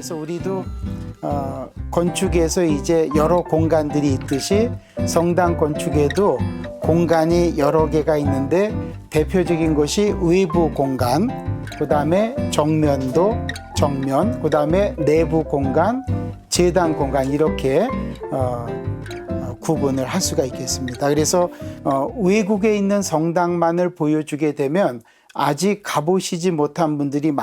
그래서 우리도 건축에서 이제 여러 공간들이 있듯이 성당 건축에도 공간이 여러 개가 있는데 대표적인 것이 외부 공간, 그다음에 정면도 정면, 그다음에 내부 공간, 제단 공간 이렇게 구분을 할 수가 있겠습니다. 그래서 외국에 있는 성당만을 보여주게 되면 아직 가보시지 못한 분들이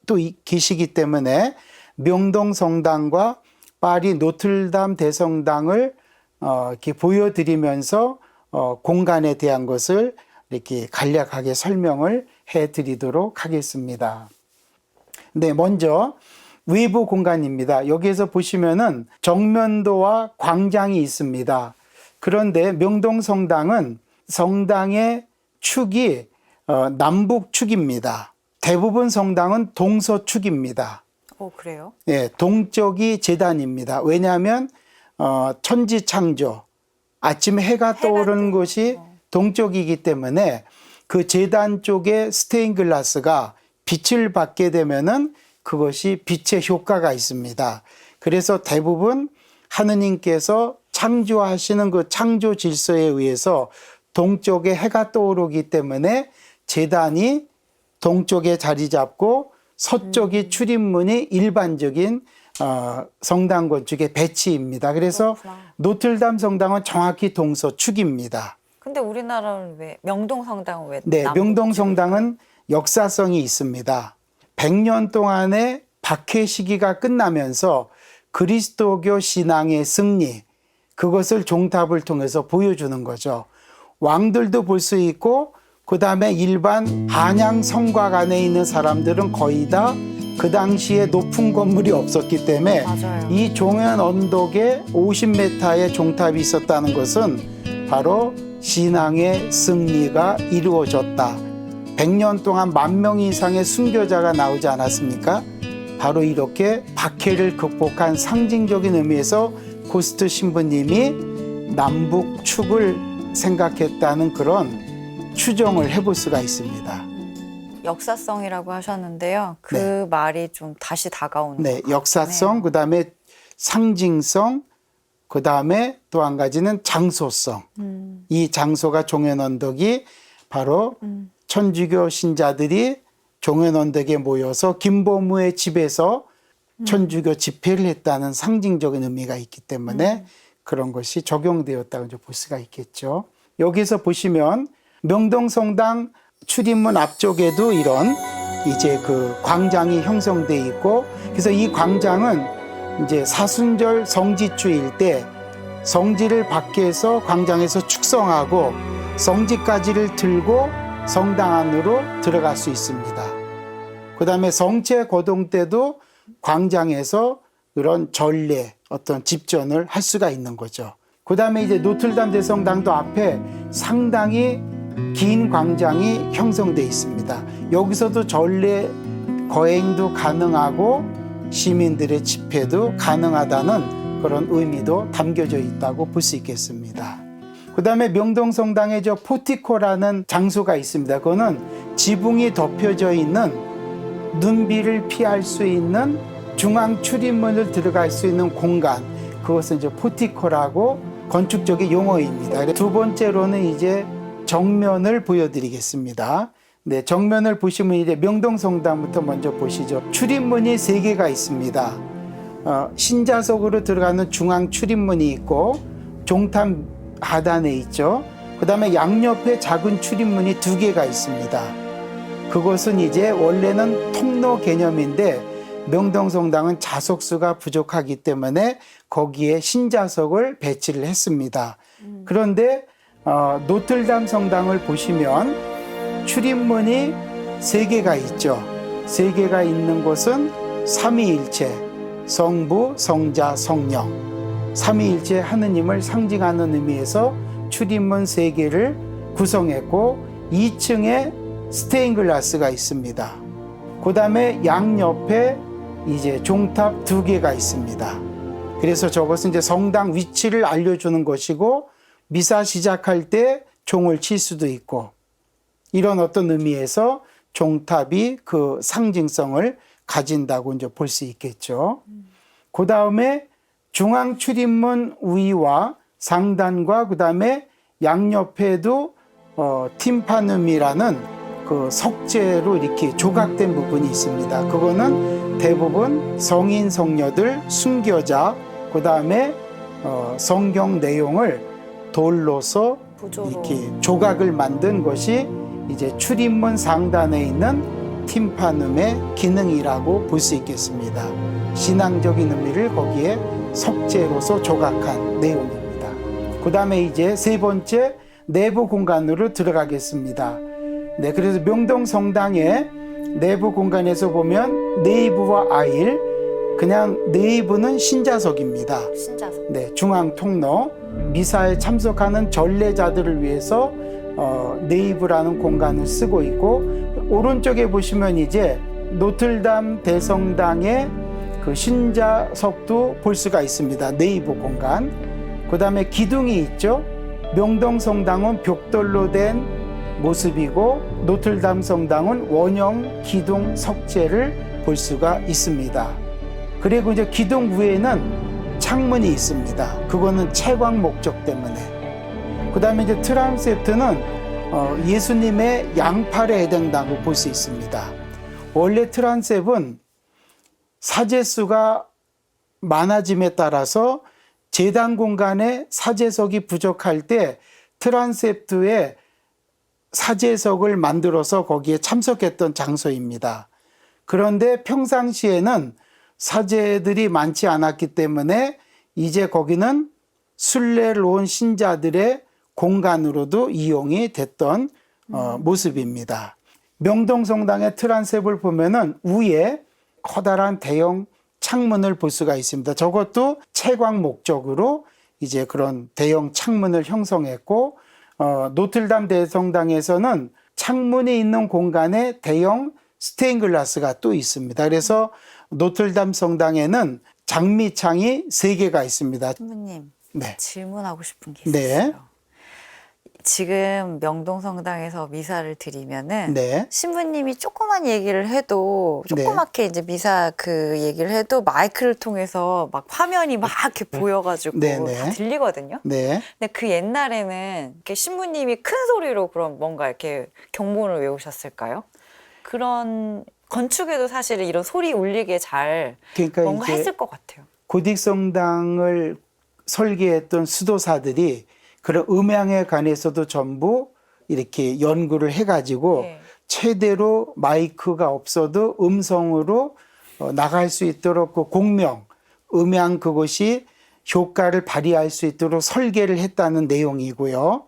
또 계시기 때문에 명동 성당과 파리 노틀담 대성당을 이렇게 보여드리면서 공간에 대한 것을 이렇게 간략하게 설명을 해드리도록 하겠습니다. 네, 먼저 외부 공간입니다. 여기에서 보시면은 정면도와 광장이 있습니다. 그런데 명동 성당은 성당의 축이 남북축입니다. 대부분 성당은 동서축입니다. 그래요? 네, 동쪽이 제단입니다. 왜냐하면 천지창조, 아침에 해가 떠오르는 곳이 동쪽이기 때문에 그 제단 쪽에 스테인글라스가 빛을 받게 되면은 그것이 빛의 효과가 있습니다. 그래서 대부분 하느님께서 창조하시는 그 창조 질서에 의해서 동쪽에 해가 떠오르기 때문에 제단이 동쪽에 자리 잡고 서쪽이 출입문이 일반적인 성당 건축의 배치입니다. 그래서 그렇구나. 노틀담 성당은 정확히 동서축입니다. 근데 우리나라는 왜 명동 성당은 왜 네, 명동 성당은 역사성이 있습니다. 100년 동안의 박해 시기가 끝나면서 그리스도교 신앙의 승리, 그것을 종탑을 통해서 보여주는 거죠. 왕들도 볼 수 있고 그 다음에 일반 한양 성곽 안에 있는 사람들은 거의 다 그 당시에 높은 건물이 없었기 때문에 맞아요. 이 종현 언덕에 50m의 종탑이 있었다는 것은 바로 신앙의 승리가 이루어졌다. 100년 동안 10,000명 이상의 순교자가 나오지 않았습니까? 바로 이렇게 박해를 극복한 상징적인 의미에서 코스트 신부님이 남북축을 생각했다는 그런 추정을 해볼 수가 있습니다. 역사성이라고 하셨는데요. 그 네. 말이 좀 다시 다가오는 네, 것 같네요. 역사성, 그 다음에 상징성, 그 다음에 또 한 가지는 장소성. 이 장소가 종현언덕이 바로 천주교 신자들이 종현언덕에 모여서 김보무의 집에서 천주교 집회를 했다는 상징적인 의미가 있기 때문에 그런 것이 적용되었다고 볼 수가 있겠죠. 여기서 보시면 명동성당 출입문 앞쪽에도 이런 이제 그 광장이 형성돼 있고, 그래서 이 광장은 이제 사순절 성지주일 때 성지를 밖에서 광장에서 축성하고 성지까지를 들고 성당 안으로 들어갈 수 있습니다. 그 다음에 성체 거동 때도 광장에서 그런 전례, 어떤 집전을 할 수가 있는 거죠. 그 다음에 이제 노틀담 대성당도 앞에 상당히 긴 광장이 형성돼 있습니다. 여기서도 전례 거행도 가능하고 시민들의 집회도 가능하다는 그런 의미도 담겨져 있다고 볼 수 있겠습니다. 그 다음에 명동성당에 저 포티코라는 장소가 있습니다. 그거는 지붕이 덮여져 있는 눈비를 피할 수 있는 중앙 출입문을 들어갈 수 있는 공간, 그것은 이제 포티코라고 건축적인 용어입니다. 두 번째로는 이제 정면을 보여드리겠습니다. 네, 정면을 보시면 이제 명동성당부터 먼저 보시죠. 출입문이 3개가 있습니다. 신자석으로 들어가는 중앙 출입문이 있고 종탑 하단에 있죠. 그 다음에 양옆에 작은 출입문이 2개가 있습니다. 그것은 이제 원래는 통로 개념인데 명동성당은 좌석수가 부족하기 때문에 거기에 신좌석을 배치를 했습니다. 그런데 노틀담 성당을 보시면 출입문이 3개가 있죠. 3개가 있는 곳은 삼위일체, 성부, 성자, 성령, 삼위일체 하느님을 상징하는 의미에서 출입문 3개를 구성했고 2층에 스테인글라스가 있습니다. 그 다음에 양옆에 이제 종탑 2개가 있습니다. 그래서 저것은 이제 성당 위치를 알려주는 것이고 미사 시작할 때 종을 칠 수도 있고 이런 어떤 의미에서 종탑이 그 상징성을 가진다고 이제 볼 수 있겠죠. 그 다음에 중앙 출입문 위와 상단과 그 다음에 양옆에도 팀파눔이라는 그 석재로 이렇게 조각된 부분이 있습니다. 그거는 대부분 성인 성녀들 순교자 그 다음에 성경 내용을 돌로서 부조로. 이렇게 조각을 만든 것이 이제 출입문 상단에 있는 팀파눔의 기능이라고 볼 수 있겠습니다. 신앙적인 의미를 거기에 석재로서 조각한 내용입니다. 그 다음에 이제 3번째 내부 공간으로 들어가겠습니다. 네, 그래서 명동 성당의 내부 공간에서 보면 네이브와 아일, 그냥 네이브는 신좌석입니다. 신자석. 네, 중앙 통로, 미사에 참석하는 전례자들을 위해서 네이브라는 공간을 쓰고 있고 오른쪽에 보시면 이제 노틀담 대성당의 그 신좌석도 볼 수가 있습니다. 네이브 공간. 그 다음에 기둥이 있죠. 명동 성당은 벽돌로 된 모습이고 노틀담 성당은 원형 기둥 석재를 볼 수가 있습니다. 그리고 이제 기둥 위에는 창문이 있습니다. 그거는 채광 목적 때문에. 그 다음에 이제 트란셉트는 예수님의 양팔에 해당한다고 볼 수 있습니다. 원래 트란셉은 사제수가 많아짐에 따라서 제단 공간에 사제석이 부족할 때 트란셉트에 사제석을 만들어서 거기에 참석했던 장소입니다. 그런데 평상시에는 사제들이 많지 않았기 때문에 이제 거기는 순례를 온 신자들의 공간으로도 이용이 됐던 모습입니다. 명동성당의 트란셉을 보면은 위에 커다란 대형 창문을 볼 수가 있습니다. 저것도 채광 목적으로 이제 그런 대형 창문을 형성했고 노틀담 대성당에서는 창문이 있는 공간에 대형 스테인글라스가 또 있습니다. 그래서 노틀담 성당에는 장미창이 3개가 있습니다. 신부님, 네. 질문하고 싶은 게 네. 있어요. 지금 명동성당에서 미사를 드리면은 네. 신부님이 조그만 얘기를 해도 조그맣게 이제 미사 그 얘기를 해도 마이크를 통해서 막 화면이 막 이렇게 보여가지고 네, 네. 다 들리거든요. 네. 근데 그 옛날에는 이렇게 신부님이 큰 소리로 그런 뭔가 이렇게 경본을 외우셨을까요? 그런 건축에도 사실은 이런 소리 울리게 잘 그러니까 뭔가 이제 했을 것 같아요. 고딕성당을 설계했던 수도사들이 그런 음향에 관해서도 전부 이렇게 연구를 해가지고 네. 최대로 마이크가 없어도 음성으로 나갈 수 있도록 그 공명, 음향 그것이 효과를 발휘할 수 있도록 설계를 했다는 내용이고요.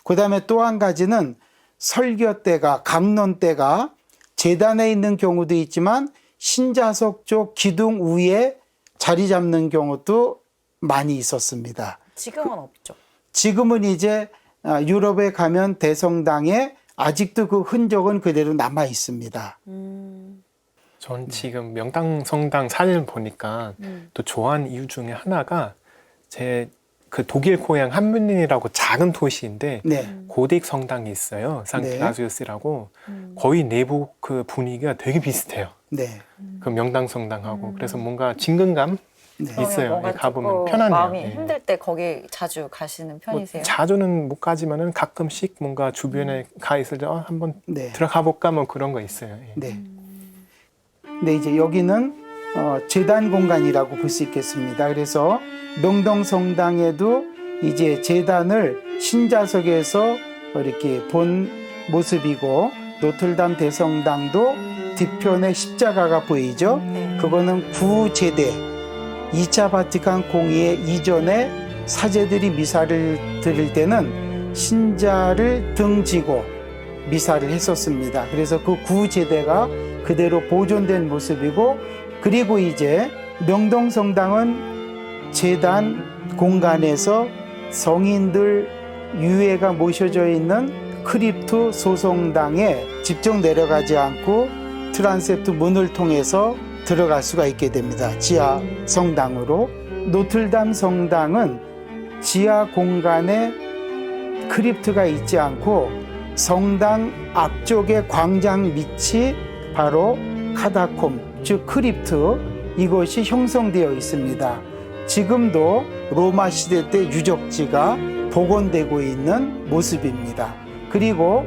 그 다음에 또 한 가지는 설교 때가, 강론 때가 제단에 있는 경우도 있지만 신좌석 쪽 기둥 위에 자리 잡는 경우도 많이 있었습니다. 지금은 없죠. 지금은 이제 유럽에 가면 대성당에 아직도 그 흔적은 그대로 남아 있습니다. 전 지금 명당성당 사진을 보니까 또 좋아하는 이유 중에 하나가 제 그 독일 고향 함뮌린이라고 작은 도시인데 네. 고딕 성당이 있어요. 상트라주스라고 거의 내부 그 분위기가 되게 비슷해요. 네. 그 명당성당하고 그래서 뭔가 친근감 네. 있어요. 뭔가 가보면 조금 편하네요. 마음이 예. 힘들 때 거기 자주 가시는 뭐 편이세요? 자주는 못 가지만은 가끔씩 뭔가 주변에 가 있을 때 한번 네. 들어가 볼까 뭐 그런 거 있어요. 예. 네. 네, 이제 여기는 제단 공간이라고 볼 수 있겠습니다. 그래서 명동성당에도 이제 제단을 신좌석에서 이렇게 본 모습이고 노틀담 대성당도 뒤편에 십자가가 보이죠. 네. 그거는 구제대 2차 바티칸 공의회 이전에 사제들이 미사를 드릴 때는 신자를 등지고 미사를 했었습니다. 그래서 그 구제대가 그대로 보존된 모습이고, 그리고 이제 명동성당은 제단 공간에서 성인들 유해가 모셔져 있는 크립트 소성당에 직접 내려가지 않고 트란셉트 문을 통해서 들어갈 수가 있게 됩니다. 지하 성당으로. 노틀담 성당은 지하 공간에 크립트가 있지 않고 성당 앞쪽에 광장 밑이 바로 카다콤, 즉 크립트, 이것이 형성되어 있습니다. 지금도 로마 시대 때 유적지가 복원되고 있는 모습입니다. 그리고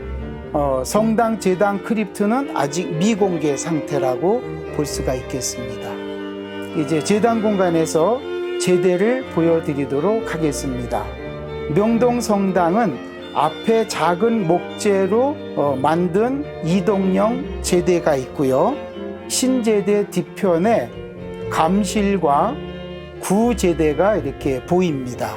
성당 제단 크립트는 아직 미공개 상태라고 볼 수가 있겠습니다. 이제 제단 공간에서 제대를 보여드리도록 하겠습니다. 명동 성당은 앞에 작은 목재로 만든 이동형 제대가 있고요. 신제대 뒤편에 감실과 구제대가 이렇게 보입니다.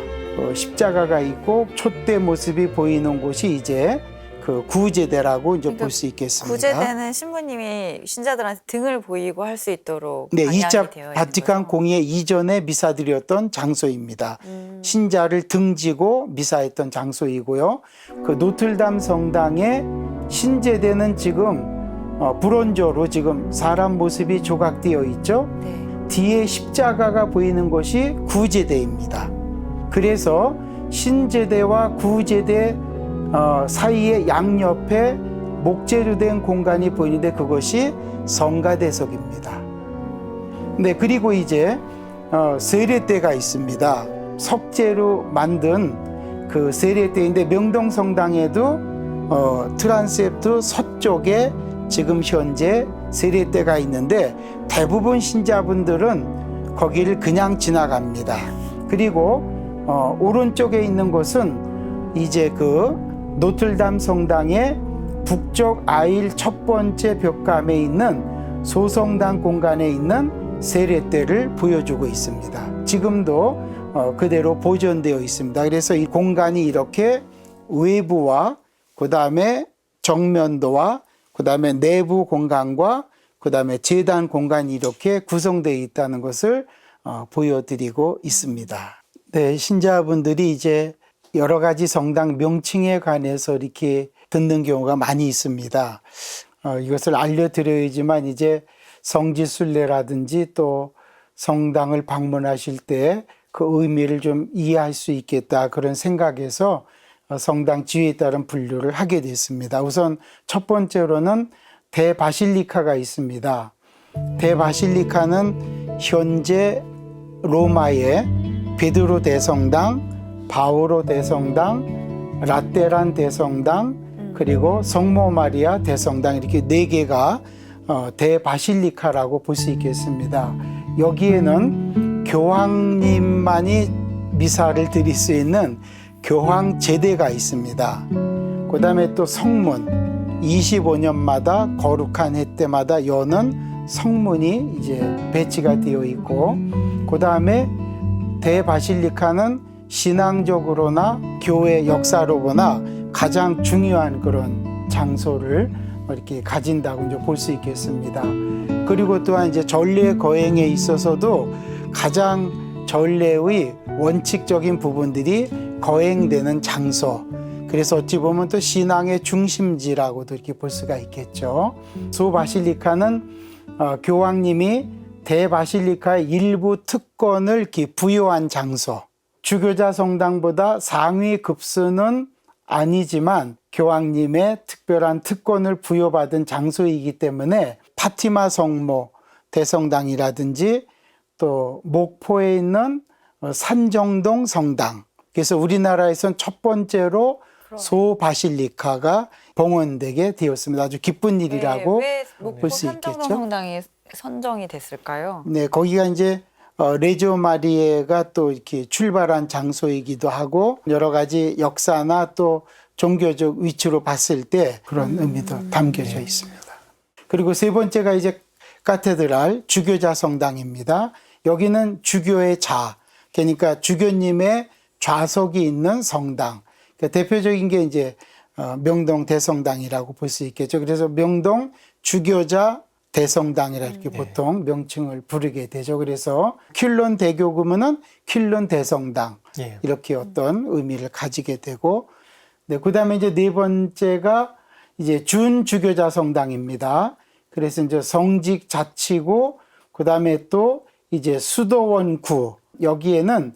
십자가가 있고 촛대 모습이 보이는 곳이 이제 그 구제대라고 이제 볼 수 있겠습니다. 구제대는 신부님이 신자들한테 등을 보이고 할 수 있도록 네, 방향이 2차 되어 있는 바티칸 거죠? 공의회 이전에 미사드렸던 장소입니다. 신자를 등지고 미사했던 장소이고요. 그 노틀담 성당의 신제대는 지금 브론즈로 지금 사람 모습이 조각되어 있죠. 네. 뒤에 십자가가 보이는 것이 구제대입니다. 그래서 신제대와 구제대 사이의 양옆에 목재로 된 공간이 보이는데 그것이 성가대석입니다. 네, 그리고 이제 세례대가 있습니다. 석재로 만든 그 세례대인데 명동성당에도 트란셉트 서쪽에 지금 현재 세례대가 있는데 대부분 신자분들은 거기를 그냥 지나갑니다. 그리고 오른쪽에 있는 것은 이제 그 노틀담 성당의 북쪽 아일 첫 번째 벽감에 있는 소성당 공간에 있는 세례대를 보여주고 있습니다. 지금도 그대로 보존되어 있습니다. 그래서 이 공간이 이렇게 외부와 그 다음에 정면도와 그 다음에 내부 공간과 그 다음에 제단 공간이 이렇게 구성되어 있다는 것을 보여드리고 있습니다. 네, 신자분들이 이제 여러 가지 성당 명칭에 관해서 이렇게 듣는 경우가 많이 있습니다. 이것을 알려드려야지만 이제 성지순례라든지 또 성당을 방문하실 때 그 의미를 좀 이해할 수 있겠다, 그런 생각에서 성당 지위에 따른 분류를 하게 됐습니다. 우선 첫 번째로는 대바실리카가 있습니다. 대바실리카는 현재 로마의 베드로 대성당, 바오로 대성당, 라테란 대성당, 그리고 성모 마리아 대성당, 이렇게 4개가 대바실리카라고 볼 수 있겠습니다. 여기에는 교황님만이 미사를 드릴 수 있는 교황 제대가 있습니다. 그 다음에 또 성문, 25년마다 거룩한 해 때마다 여는 성문이 이제 배치가 되어 있고, 그 다음에 대바실리카는 신앙적으로나 교회 역사로 보나 가장 중요한 그런 장소를 이렇게 가진다고 이제 볼 수 있겠습니다. 그리고 또한 이제 전례 거행에 있어서도 가장 전례의 원칙적인 부분들이 거행되는 장소, 그래서 어찌 보면 또 신앙의 중심지라고도 이렇게 볼 수가 있겠죠. 소바실리카는 교황님이 대바실리카의 일부 특권을 이렇게 부여한 장소, 주교자 성당보다 상위 급수는 아니지만 교황님의 특별한 특권을 부여받은 장소이기 때문에 파티마 성모 대성당이라든지 또 목포에 있는 산정동 성당, 그래서 우리나라에선 첫 번째로 소바실리카가 봉헌되게 되었습니다. 아주 기쁜 일이라고 왜 목포 볼 수 산정동 있겠죠. 성당이 선정이 됐을까요? 네, 거기가 이제 레지오 마리에가 또 이렇게 출발한 장소이기도 하고 여러 가지 역사나 또 종교적 위치로 봤을 때 그런 의미도 담겨져 있습니다. 그리고 세 번째가 이제 카테드랄 주교자 성당입니다. 여기는 주교의 자, 그러니까 주교님의 좌석이 있는 성당. 그러니까 대표적인 게 이제 명동 대성당이라고 볼 수 있겠죠. 그래서 명동 주교자 대성당이라 이렇게 보통 명칭을 부르게 되죠. 그래서 퀼론 대교구문은 퀼론 대성당 예. 이렇게 어떤 의미를 가지게 되고, 네, 그다음에 이제 네 번째가 이제 준주교자 성당입니다. 그래서 이제 성직 자치고 그다음에 또 이제 수도원구, 여기에는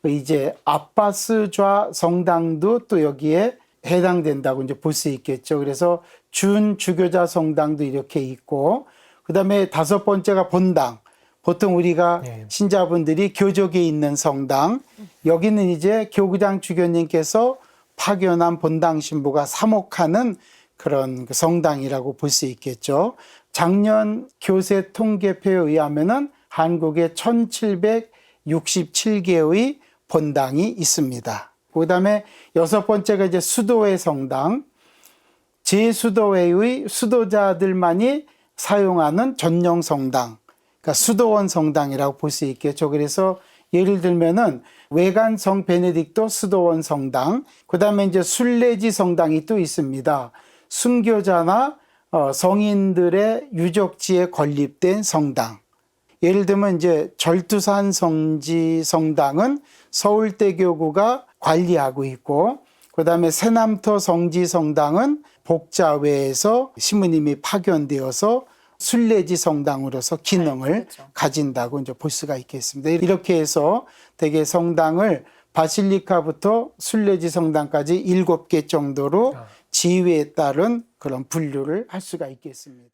이제 아빠스좌 성당도 또 여기에 해당된다고 이제 볼 수 있겠죠. 그래서 준주교자 성당도 이렇게 있고, 그다음에 다섯 번째가 본당. 보통 우리가 네. 신자분들이 교족에 있는 성당, 여기는 이제 교구장 주교님께서 파견한 본당 신부가 사목하는 그런 성당이라고 볼 수 있겠죠. 작년 교세 통계표에 의하면은 한국에 1767개의 본당이 있습니다. 그다음에 여섯 번째가 이제 수도회 성당, 제수도회의 수도자들만이 사용하는 전용 성당, 그러니까 수도원 성당이라고 볼 수 있겠죠. 그래서 예를 들면은 외관 성 베네딕토 수도원 성당, 그다음에 이제 순례지 성당이 또 있습니다. 순교자나 성인들의 유적지에 건립된 성당. 예를 들면 이제 절두산 성지 성당은 서울대교구가 관리하고 있고, 그다음에 새남토 성지 성당은 복자회에서 신부님이 파견되어서 순례지 성당으로서 기능을 그렇죠. 가진다고 이제 볼 수가 있겠습니다. 이렇게 해서 대개 성당을 바실리카부터 순례지 성당까지 7개 정도로 지위에 따른 그런 분류를 할 수가 있겠습니다.